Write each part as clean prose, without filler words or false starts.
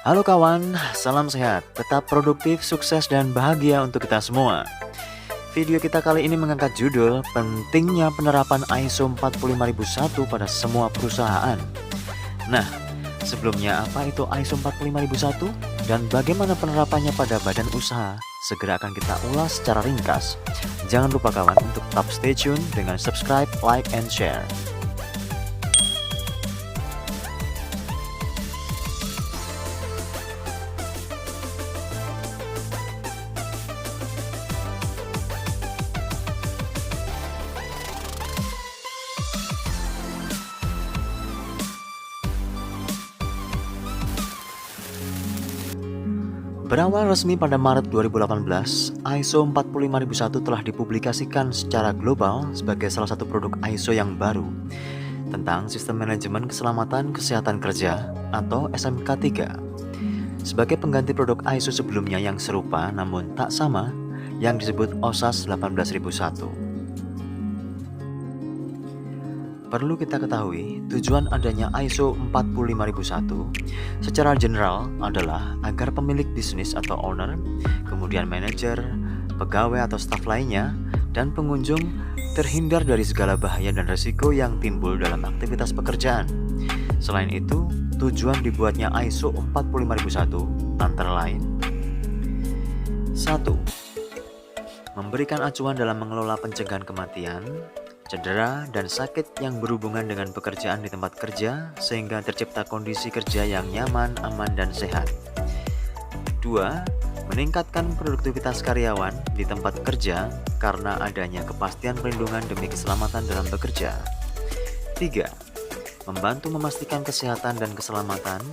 Halo kawan, salam sehat, tetap produktif, sukses, dan bahagia untuk kita semua. Video kita kali ini mengangkat judul pentingnya penerapan ISO 45001 pada semua perusahaan. Nah, sebelumnya apa itu ISO 45001 dan bagaimana penerapannya pada badan usaha? Segera akan kita ulas secara ringkas. Jangan lupa kawan untuk tetap stay tune dengan subscribe, like, and share. Berawal resmi pada Maret 2018, ISO 45001 telah dipublikasikan secara global sebagai salah satu produk ISO yang baru tentang Sistem Manajemen Keselamatan Kesehatan Kerja atau SMK3. Sebagai pengganti produk ISO sebelumnya yang serupa namun tak sama yang disebut OSAS 18001. Perlu kita ketahui, tujuan adanya ISO 45001 secara general adalah agar pemilik bisnis atau owner, kemudian manajer, pegawai atau staf lainnya, dan pengunjung terhindar dari segala bahaya dan risiko yang timbul dalam aktivitas pekerjaan. Selain itu, tujuan dibuatnya ISO 45001 antara lain 1. Memberikan acuan dalam mengelola pencegahan kematian, cedera, dan sakit yang berhubungan dengan pekerjaan di tempat kerja sehingga tercipta kondisi kerja yang nyaman, aman, dan sehat. 2. Meningkatkan produktivitas karyawan di tempat kerja karena adanya kepastian perlindungan demi keselamatan dalam bekerja. 3. Membantu memastikan kesehatan dan keselamatan,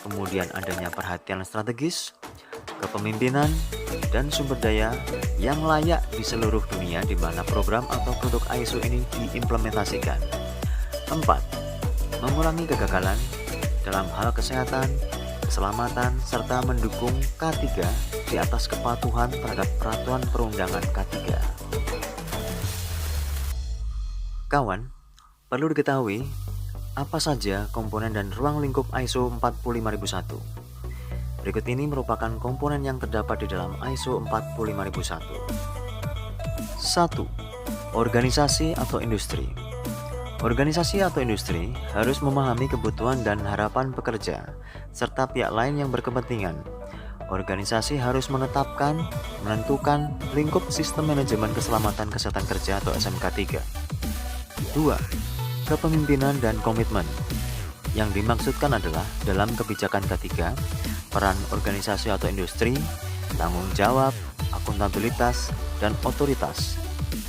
kemudian adanya perhatian strategis, kepemimpinan, dan sumber daya yang layak di seluruh dunia di mana program atau produk ISO ini diimplementasikan. 4. Mengurangi kegagalan dalam hal kesehatan, keselamatan, serta mendukung K3 di atas kepatuhan terhadap peraturan perundangan K3. Kawan, perlu diketahui apa saja komponen dan ruang lingkup ISO 45001. Berikut ini merupakan komponen yang terdapat di dalam ISO 45001. 1. Organisasi atau industri. Organisasi atau industri harus memahami kebutuhan dan harapan pekerja, serta pihak lain yang berkepentingan. Organisasi harus menetapkan, menentukan lingkup Sistem Manajemen Keselamatan Kesehatan Kerja atau SMK3. 2. Kepemimpinan dan komitmen. Yang dimaksudkan adalah dalam kebijakan K3, peran organisasi atau industri, tanggung jawab, akuntabilitas, dan otoritas,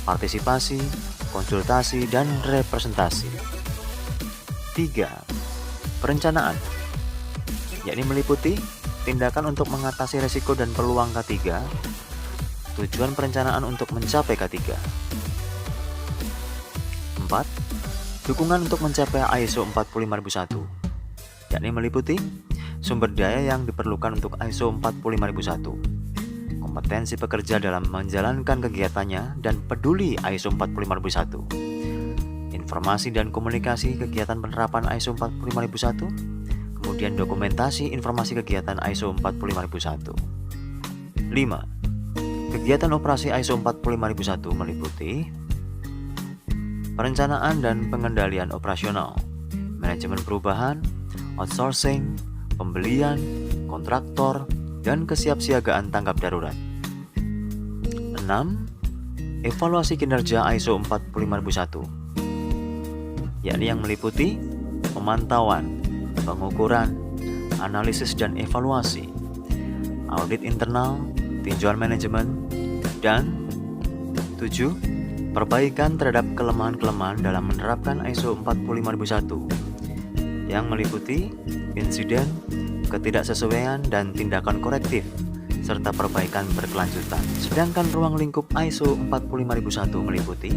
partisipasi, konsultasi, dan representasi. 3. Perencanaan, yakni meliputi tindakan untuk mengatasi risiko dan peluang K3, tujuan perencanaan untuk mencapai K3. 4. Dukungan untuk mencapai ISO 45001, yakni meliputi sumber daya yang diperlukan untuk ISO 45001, kompetensi pekerja dalam menjalankan kegiatannya dan peduli ISO 45001, informasi dan komunikasi kegiatan penerapan ISO 45001, kemudian dokumentasi informasi kegiatan ISO 45001. 5. Kegiatan operasi ISO 45001 meliputi perencanaan dan pengendalian operasional, manajemen perubahan, outsourcing, pembelian, kontraktor, dan kesiapsiagaan tanggap darurat. 6. Evaluasi kinerja ISO 45001, yakni yang meliputi pemantauan, pengukuran, analisis dan evaluasi, audit internal, tinjauan manajemen, dan 7. Perbaikan terhadap kelemahan-kelemahan dalam menerapkan ISO 45001, yang meliputi insiden, ketidaksesuaian, dan tindakan korektif, serta perbaikan berkelanjutan. Sedangkan ruang lingkup ISO 45001 meliputi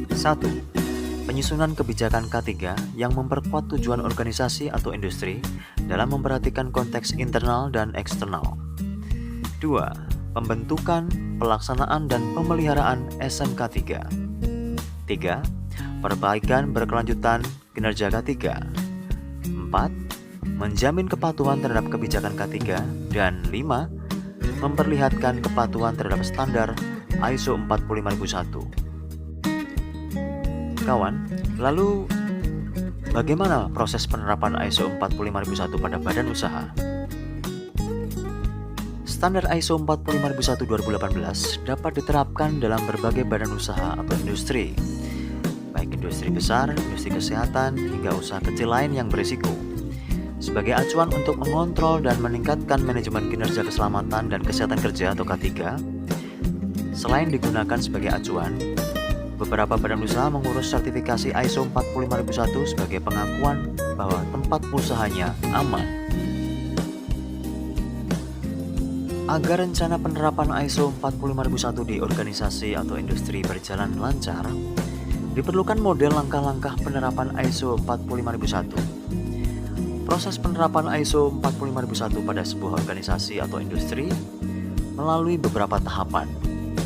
1. Penyusunan kebijakan K3 yang memperkuat tujuan organisasi atau industri dalam memperhatikan konteks internal dan eksternal. 2. Pembentukan, pelaksanaan, dan pemeliharaan SMK3. 3. Perbaikan berkelanjutan kinerja K3. 4. menjamin kepatuhan terhadap kebijakan K3, dan 5. Memperlihatkan kepatuhan terhadap standar ISO 45001. Kawan, lalu bagaimana proses penerapan ISO 45001 pada badan usaha? Standar ISO 45001 2018 dapat diterapkan dalam berbagai badan usaha atau industri, baik industri besar, industri kesehatan, hingga usaha kecil lain yang berisiko, sebagai acuan untuk mengontrol dan meningkatkan manajemen kinerja keselamatan dan kesehatan kerja atau K3. Selain digunakan sebagai acuan, beberapa badan usaha mengurus sertifikasi ISO 45001 sebagai pengakuan bahwa tempat usahanya aman. Agar rencana penerapan ISO 45001 di organisasi atau industri berjalan lancar, diperlukan model langkah-langkah penerapan ISO 45001. Proses penerapan ISO 45001 pada sebuah organisasi atau industri melalui beberapa tahapan,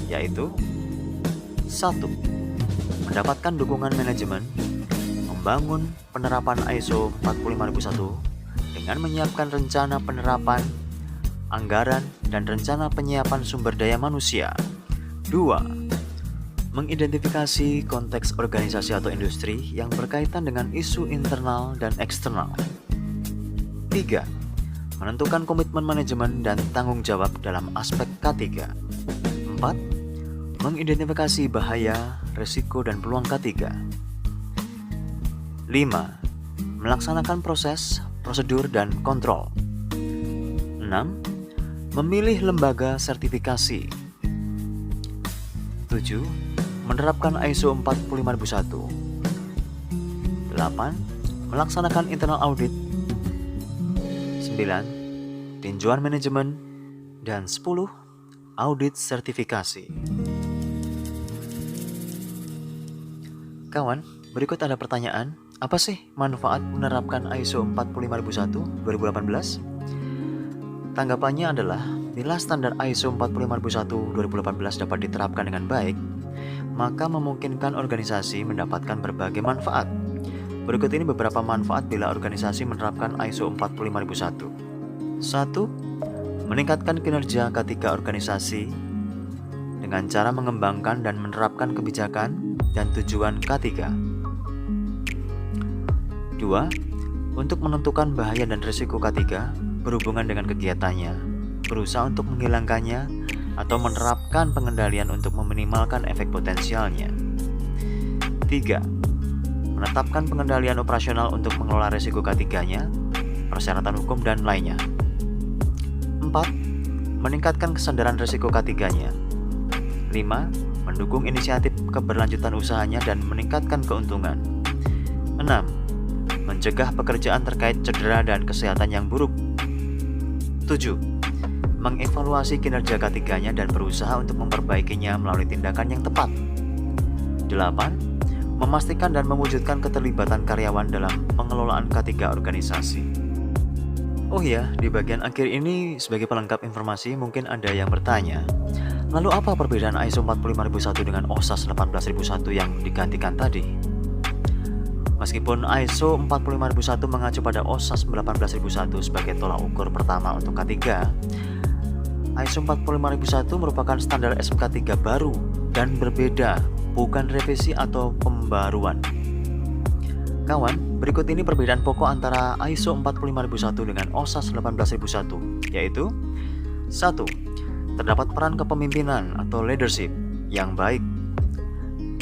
yaitu 1. Mendapatkan dukungan manajemen, membangun penerapan ISO 45001 dengan menyiapkan rencana penerapan, anggaran, dan rencana penyiapan sumber daya manusia. 2. Mengidentifikasi konteks organisasi atau industri yang berkaitan dengan isu internal dan eksternal. 3. Menentukan komitmen manajemen dan tanggung jawab dalam aspek K3. 4. Mengidentifikasi bahaya, risiko, dan peluang K3. 5. Melaksanakan proses, prosedur, dan kontrol. 6. Memilih lembaga sertifikasi. 7. Menerapkan ISO 45001. 8. Melaksanakan internal audit. 9. Tinjauan manajemen. Dan 10. Audit sertifikasi. Kawan, berikut ada pertanyaan. Apa sih manfaat menerapkan ISO 45001 2018? Tanggapannya adalah, bila standar ISO 45001 2018 dapat diterapkan dengan baik, maka memungkinkan organisasi mendapatkan berbagai manfaat. Berikut ini beberapa manfaat bila organisasi menerapkan ISO 45001. 1. Meningkatkan kinerja K3 organisasi dengan cara mengembangkan dan menerapkan kebijakan dan tujuan K3. 2. Untuk menentukan bahaya dan risiko K3 berhubungan dengan kegiatannya, berusaha untuk menghilangkannya atau menerapkan pengendalian untuk meminimalkan efek potensialnya. 3. Menetapkan pengendalian operasional untuk mengelola risiko K3-nya, persyaratan hukum, dan lainnya. 4. Meningkatkan kesadaran risiko K3-nya. 5. Mendukung inisiatif keberlanjutan usahanya dan meningkatkan keuntungan. 6. Mencegah pekerjaan terkait cedera dan kesehatan yang buruk. 7. Mengevaluasi kinerja K3-nya dan berusaha untuk memperbaikinya melalui tindakan yang tepat. 8. Memastikan dan mewujudkan keterlibatan karyawan dalam pengelolaan K3 organisasi. Oh ya, di bagian akhir ini sebagai pelengkap informasi mungkin ada yang bertanya, lalu apa perbedaan ISO 45001 dengan OHSAS 18001 yang digantikan tadi? Meskipun ISO 45001 mengacu pada OHSAS 18001 sebagai tolak ukur pertama untuk K3, ISO 45001 merupakan standar SMK 3 baru dan berbeda, bukan revisi atau pembaruan. Kawan, berikut ini perbedaan pokok antara ISO 45001 dengan OHSAS 18001, yaitu 1. Terdapat peran kepemimpinan atau leadership yang baik.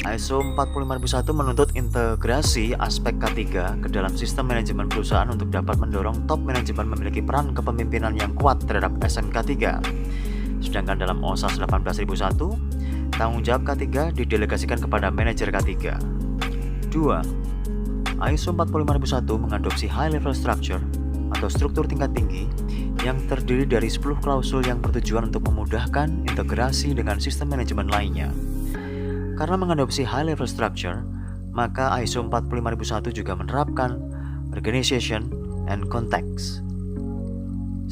ISO 45001 menuntut integrasi aspek K3 ke dalam sistem manajemen perusahaan untuk dapat mendorong top manajemen memiliki peran kepemimpinan yang kuat terhadap SMK 3. Sedangkan dalam OHSAS 18001, tanggung jawab K3 didelegasikan kepada manajer K3. 2. ISO 45001 mengadopsi high level structure atau struktur tingkat tinggi yang terdiri dari 10 klausul yang bertujuan untuk memudahkan integrasi dengan sistem manajemen lainnya. Karena mengadopsi high level structure, maka ISO 45001 juga menerapkan organization and context.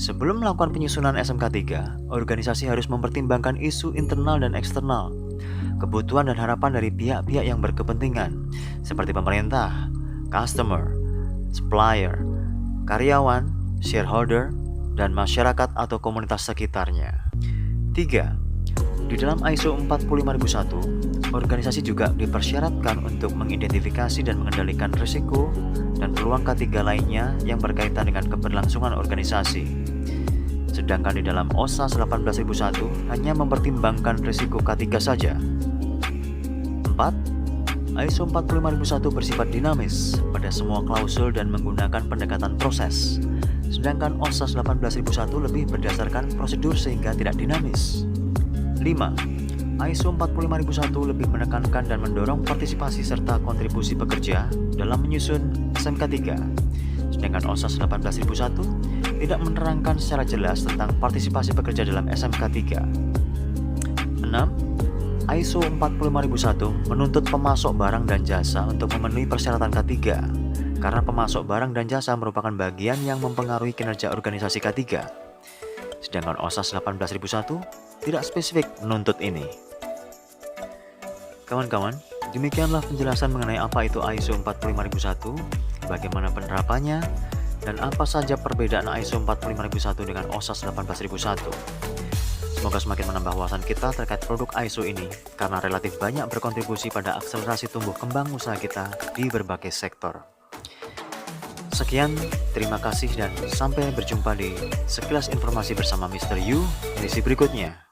Sebelum melakukan penyusunan SMK 3, organisasi harus mempertimbangkan isu internal dan eksternal, kebutuhan dan harapan dari pihak-pihak yang berkepentingan, seperti pemerintah, customer, supplier, karyawan, shareholder, dan masyarakat atau komunitas sekitarnya. 3. Di dalam ISO 45001, organisasi juga dipersyaratkan untuk mengidentifikasi dan mengendalikan risiko dan peluang ketiga lainnya yang berkaitan dengan keberlangsungan organisasi. Sedangkan di dalam OSHA 18001 hanya mempertimbangkan risiko ketiga saja. 4. ISO 45001 bersifat dinamis pada semua klausul dan menggunakan pendekatan proses, sedangkan OSHA 18001 lebih berdasarkan prosedur sehingga tidak dinamis. 5. ISO 45001 lebih menekankan dan mendorong partisipasi serta kontribusi pekerja dalam menyusun SMK 3, sedangkan OSHA 18001 tidak menerangkan secara jelas tentang partisipasi pekerja dalam SMK 3. 6. ISO 45001 menuntut pemasok barang dan jasa untuk memenuhi persyaratan K3, karena pemasok barang dan jasa merupakan bagian yang mempengaruhi kinerja organisasi K3. Sedangkan OSHA 18001 tidak spesifik menuntut ini. Kawan-kawan, demikianlah penjelasan mengenai apa itu ISO 45001, bagaimana penerapannya, dan apa saja perbedaan ISO 45001 dengan OSHA 18001. Semoga semakin menambah wawasan kita terkait produk ISO ini karena relatif banyak berkontribusi pada akselerasi tumbuh kembang usaha kita di berbagai sektor. Sekian, terima kasih dan sampai berjumpa di Sekilas Informasi bersama Mr. Yu edisi berikutnya.